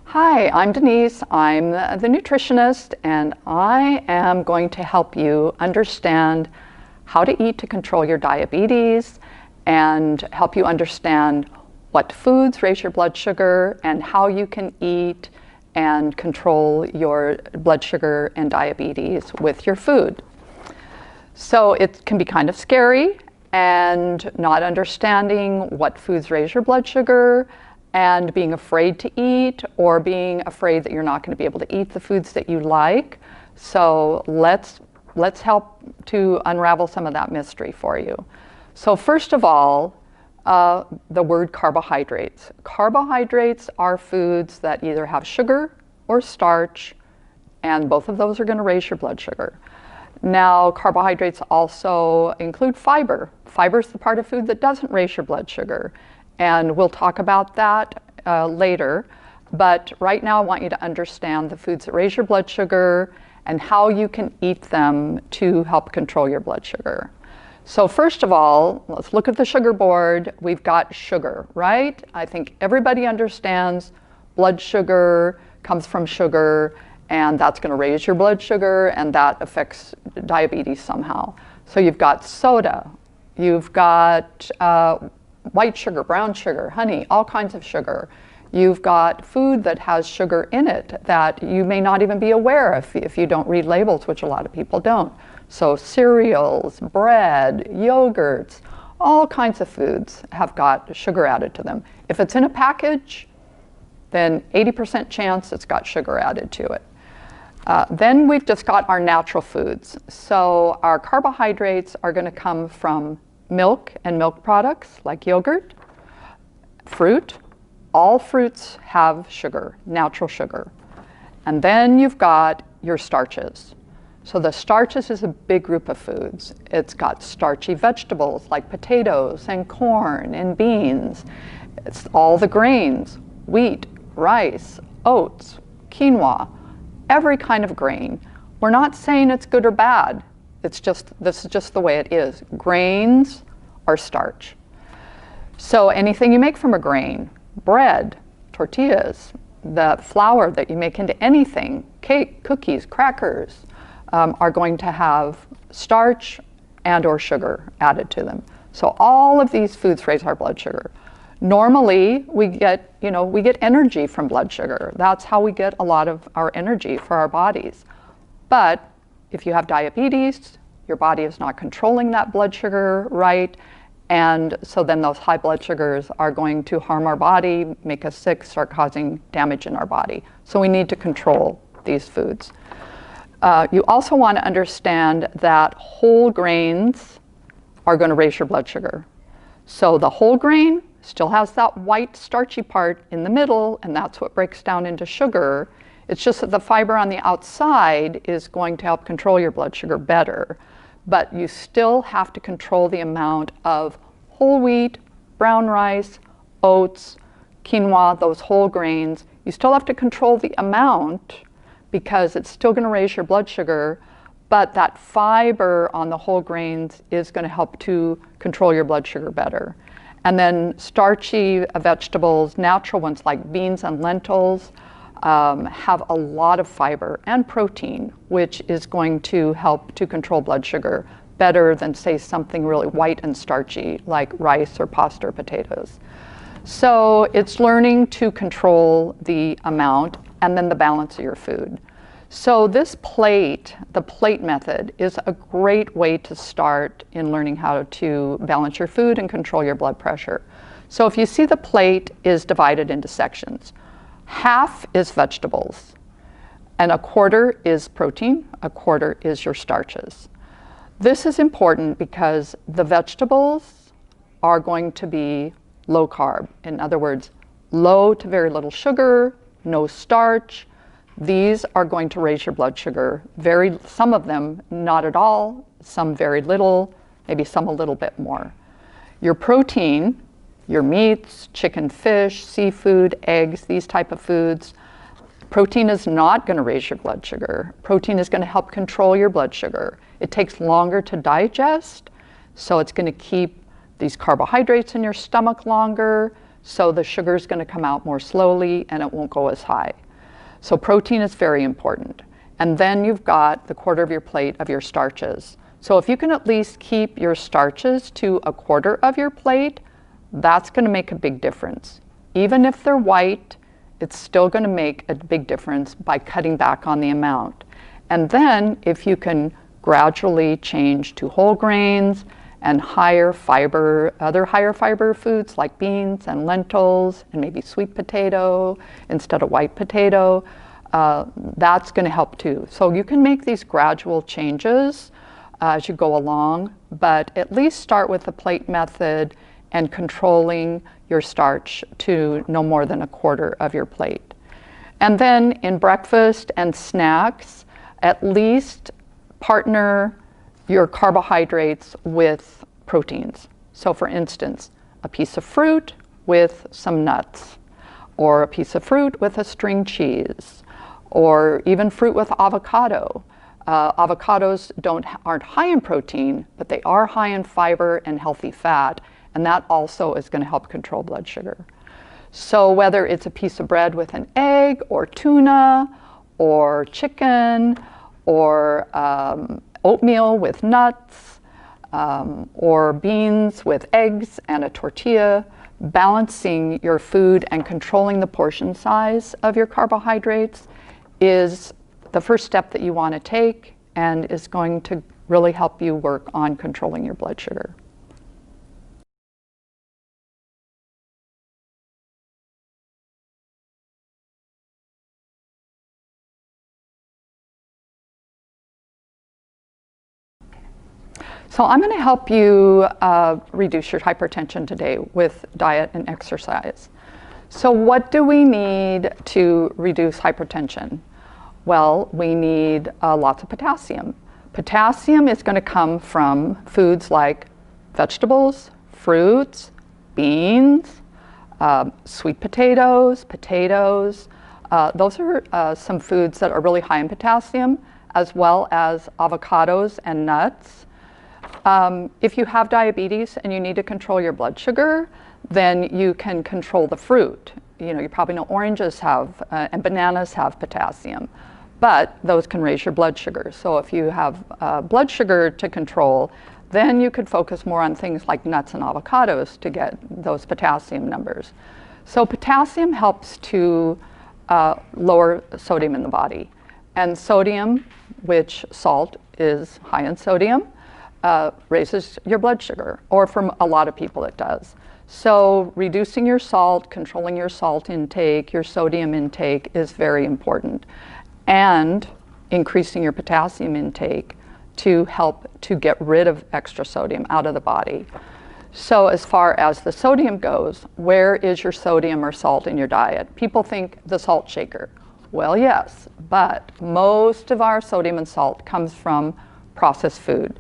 Hi, I'm Denise. I'm the nutritionist, and I am going to help you understand how to eat to control your diabetes and help you understand what foods raise your blood sugar and how you can eat and control your blood sugar and diabetes with your food. So it can be kind of scary, and not understanding what foods raise your blood sugar and being afraid to eat, or being afraid that you're not going to be able to eat the foods that you like. So let's help to unravel some of that mystery for you. So first of all, the word carbohydrates. Carbohydrates are foods that either have sugar or starch, and both of those are going to raise your blood sugar. Now, carbohydrates also include fiber. Fiber is the part of food that doesn't raise your blood sugar. And we'll talk about that later. But right now I want you to understand the foods that raise your blood sugar and how you can eat them to help control your blood sugar. So first of all, let's look at the sugar board. We've got sugar, right? I think everybody understands blood sugar comes from sugar, and that's going to raise your blood sugar, and that affects diabetes somehow. So you've got soda, you've got white sugar, brown sugar, honey, all kinds of sugar. You've got food that has sugar in it that you may not even be aware of if you don't read labels, which a lot of people don't. So cereals, bread, yogurts, all kinds of foods have got sugar added to them. If it's in a package, then 80% chance it's got sugar added to it. Then we've just got our natural foods. So our carbohydrates are going to come from milk and milk products like yogurt, fruit. All fruits have sugar, natural sugar. And then you've got your starches. So the starches is a big group of foods. It's got starchy vegetables like potatoes and corn and beans. It's all the grains, wheat, rice, oats, quinoa, every kind of grain. We're not saying it's good or bad. This is just the way it is. Grains are starch. So anything you make from a grain, bread, tortillas, the flour that you make into anything, cake, cookies, crackers, are going to have starch and or sugar added to them. So all of these foods raise our blood sugar. Normally, we get energy from blood sugar. That's how we get a lot of our energy for our bodies. But if you have diabetes, your body is not controlling that blood sugar right, and so then those high blood sugars are going to harm our body, make us sick, start causing damage in our body. So we need to control these foods. You also want to understand that whole grains are going to raise your blood sugar. So the whole grain still has that white starchy part in the middle, and that's what breaks down into sugar. It's just that the fiber on the outside is going to help control your blood sugar better. But you still have to control the amount of whole wheat, brown rice, oats, quinoa, those whole grains. You still have to control the amount because it's still going to raise your blood sugar, but that fiber on the whole grains is going to help to control your blood sugar better. And then starchy vegetables, natural ones like beans and lentils, have a lot of fiber and protein, which is going to help to control blood sugar better than, say, something really white and starchy like rice or pasta or potatoes. So it's learning to control the amount and then the balance of your food. So this plate, the plate method, is a great way to start in learning how to balance your food and control your blood pressure. So if you see, the plate is divided into sections. Half is vegetables, and a quarter is protein, a quarter is your starches. This is important because the vegetables are going to be low carb. In other words, low to very little sugar, no starch. These are going to raise your blood sugar. Some of them not at all, some very little, maybe some a little bit more. Your protein, your meats, chicken, fish, seafood, eggs, these type of foods, protein is not going to raise your blood sugar. Protein is going to help control your blood sugar. It takes longer to digest, so it's going to keep these carbohydrates in your stomach longer, So the sugar is going to come out more slowly and it won't go as high. So protein is very important. And then you've got the quarter of your plate of your starches. So if you can at least keep your starches to a quarter of your plate, that's going to make a big difference. Even if they're white, it's still going to make a big difference by cutting back on the amount. And then if you can gradually change to whole grains and higher fiber, other higher fiber foods like beans and lentils and maybe sweet potato instead of white potato, that's going to help too. So you can make these gradual changes as you go along, but at least start with the plate method and controlling your starch to no more than a quarter of your plate. And then in breakfast and snacks, at least partner your carbohydrates with proteins. So for instance, a piece of fruit with some nuts, or a piece of fruit with a string cheese, or even fruit with avocado. Avocados aren't high in protein, but they are high in fiber and healthy fat, and that also is going to help control blood sugar. So whether it's a piece of bread with an egg, or tuna, or chicken, or oatmeal with nuts, or beans with eggs and a tortilla, balancing your food and controlling the portion size of your carbohydrates is the first step that you want to take and is going to really help you work on controlling your blood sugar. So I'm going to help you reduce your hypertension today with diet and exercise. So what do we need to reduce hypertension? Well, we need lots of potassium. Potassium is going to come from foods like vegetables, fruits, beans, sweet potatoes, those are some foods that are really high in potassium, as well as avocados and nuts. If you have diabetes and you need to control your blood sugar, then you can control the fruit. You know, you probably know oranges have and bananas have potassium, but those can raise your blood sugar. So if you have blood sugar to control, then you could focus more on things like nuts and avocados to get those potassium numbers. So potassium helps to lower sodium in the body. And sodium, which salt is high in sodium, raises your blood sugar, or for a lot of people it does. So reducing your salt, controlling your salt intake, your sodium intake is very important. And increasing your potassium intake to help to get rid of extra sodium out of the body. So as far as the sodium goes, where is your sodium or salt in your diet? People think the salt shaker. Well, yes, but most of our sodium and salt comes from processed food.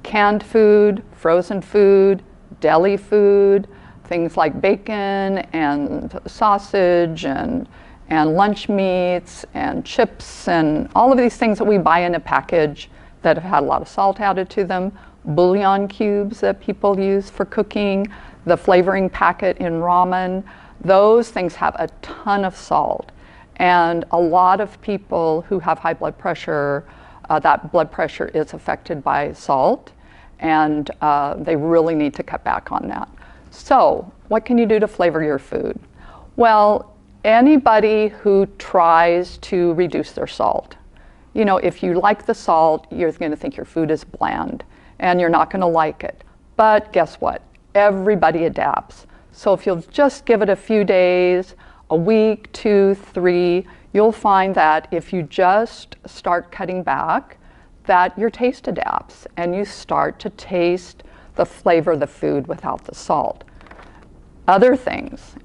Canned food, frozen food, deli food, things like bacon and sausage and lunch meats and chips and all of these things that we buy in a package that have had a lot of salt added to them, bouillon cubes that people use for cooking, the flavoring packet in ramen, those things have a ton of salt. And a lot of people who have high blood pressure, that blood pressure is affected by salt, and they really need to cut back on that. So what can you do to flavor your food? Well, anybody who tries to reduce their salt, you know, if you like the salt, you're going to think your food is bland and you're not going to like it. But guess what? Everybody adapts. So if you'll just give it a few days, a week, 2, 3, you'll find that if you just start cutting back, that your taste adapts and you start to taste the flavor of the food without the salt. Other things,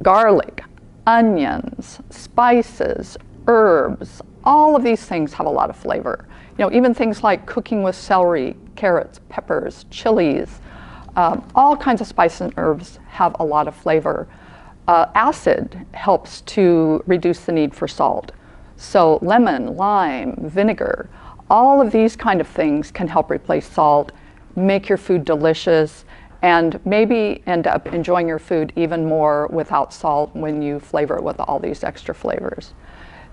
garlic, onions, spices, herbs, all of these things have a lot of flavor. You know, even things like cooking with celery, carrots, peppers, chilies, all kinds of spices and herbs have a lot of flavor. Acid helps to reduce the need for salt. So lemon, lime, vinegar, all of these kind of things can help replace salt, make your food delicious, and maybe end up enjoying your food even more without salt when you flavor it with all these extra flavors.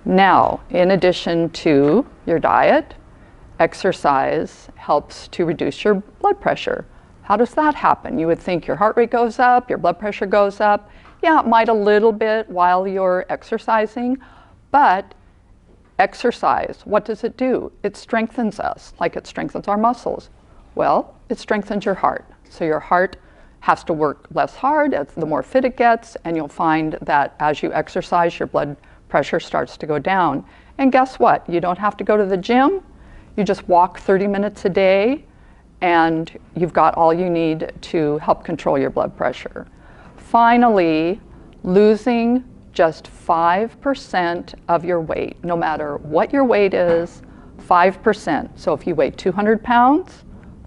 Now, in addition to your diet, exercise helps to reduce your blood pressure. How does that happen? You would think your heart rate goes up, your blood pressure goes up. Yeah, it might a little bit while you're exercising, but exercise, what does it do? It strengthens us, like it strengthens our muscles. Well, it strengthens your heart. So your heart has to work less hard the more fit it gets, and you'll find that as you exercise, your blood pressure starts to go down. And guess what? You don't have to go to the gym. You just walk 30 minutes a day, and you've got all you need to help control your blood pressure. Finally, losing just 5% of your weight, no matter what your weight is, 5%. So if you weigh 200 pounds,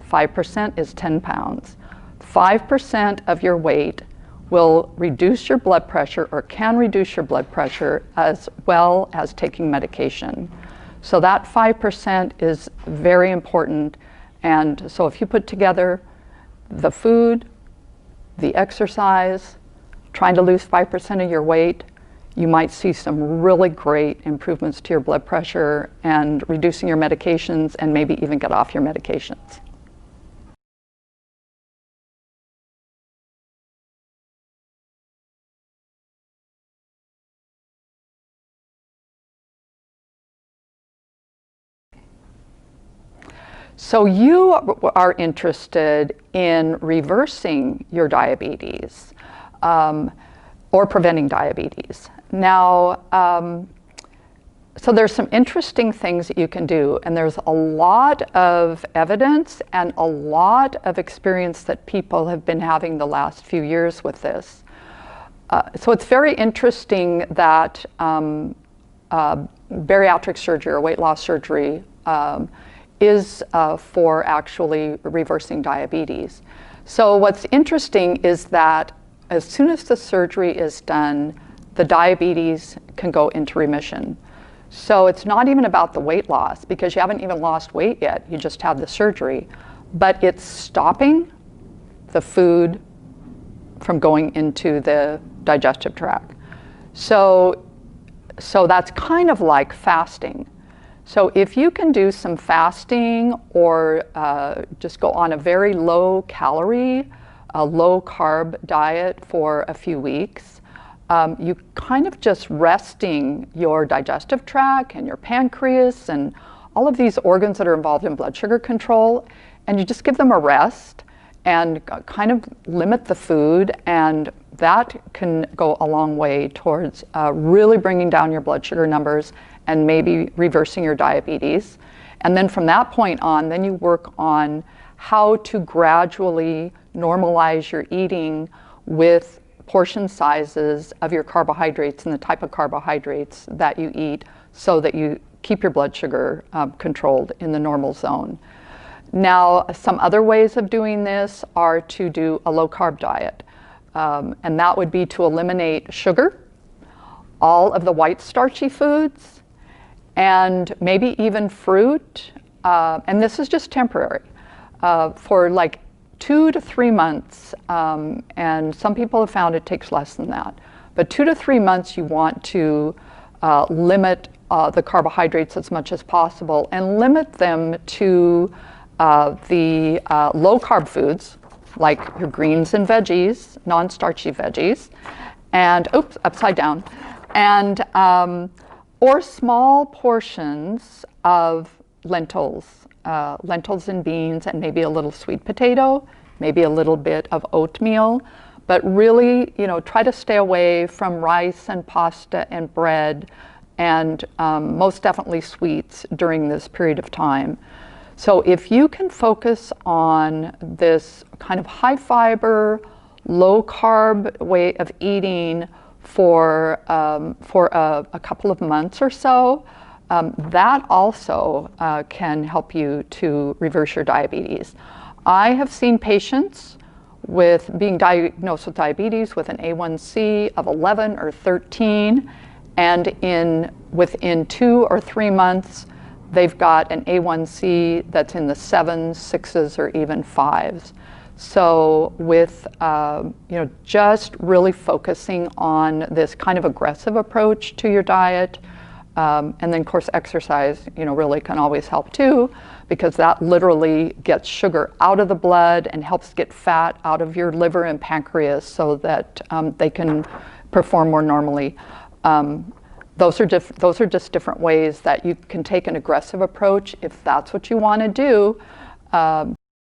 5% is 10 pounds. 5% of your weight will reduce your blood pressure, or can reduce your blood pressure, as well as taking medication. So that 5% is very important. And so if you put together the food, the exercise, trying to lose 5% of your weight, you might see some really great improvements to your blood pressure and reducing your medications, and maybe even get off your medications. So you are interested in reversing your diabetes, or preventing diabetes. Now, so there's some interesting things that you can do, and there's a lot of evidence and a lot of experience that people have been having the last few years with this. So it's very interesting that bariatric surgery, or weight loss surgery, is for actually reversing diabetes. So what's interesting is that as soon as the surgery is done, the diabetes can go into remission. So it's not even about the weight loss, because you haven't even lost weight yet, you just had the surgery, but it's stopping the food from going into the digestive tract. So that's kind of like fasting. So if you can do some fasting, or just go on a very low calorie, a low carb diet for a few weeks, you kind of just resting your digestive tract and your pancreas and all of these organs that are involved in blood sugar control, and you just give them a rest and kind of limit the food, and that can go a long way towards really bringing down your blood sugar numbers and maybe reversing your diabetes. And then from that point on, then you work on how to gradually normalize your eating with portion sizes of your carbohydrates and the type of carbohydrates that you eat, so that you keep your blood sugar controlled in the normal zone. Now, some other ways of doing this are to do a low carb diet. And that would be to eliminate sugar, all of the white starchy foods, and maybe even fruit. And this is just temporary, for like 2 to 3 months. And some people have found it takes less than that. But 2 to 3 months, you want to limit the carbohydrates as much as possible, and limit them to the low carb foods, like your greens and veggies, non-starchy veggies, and oops, upside down, and or small portions of lentils, lentils and beans, and maybe a little sweet potato, maybe a little bit of oatmeal, but really, try to stay away from rice and pasta and bread, and most definitely sweets during this period of time. So if you can focus on this kind of high fiber, low carb way of eating for a couple of months or so, that also can help you to reverse your diabetes. I have seen patients with being diagnosed with diabetes with an A1C of 11 or 13, and within 2 or 3 months, they've got an A1C that's in the 7s, 6s, or even 5s. So with just really focusing on this kind of aggressive approach to your diet, and then of course exercise, really can always help too, because that literally gets sugar out of the blood and helps get fat out of your liver and pancreas so that they can perform more normally. Those are just different ways that you can take an aggressive approach if that's what you want to do.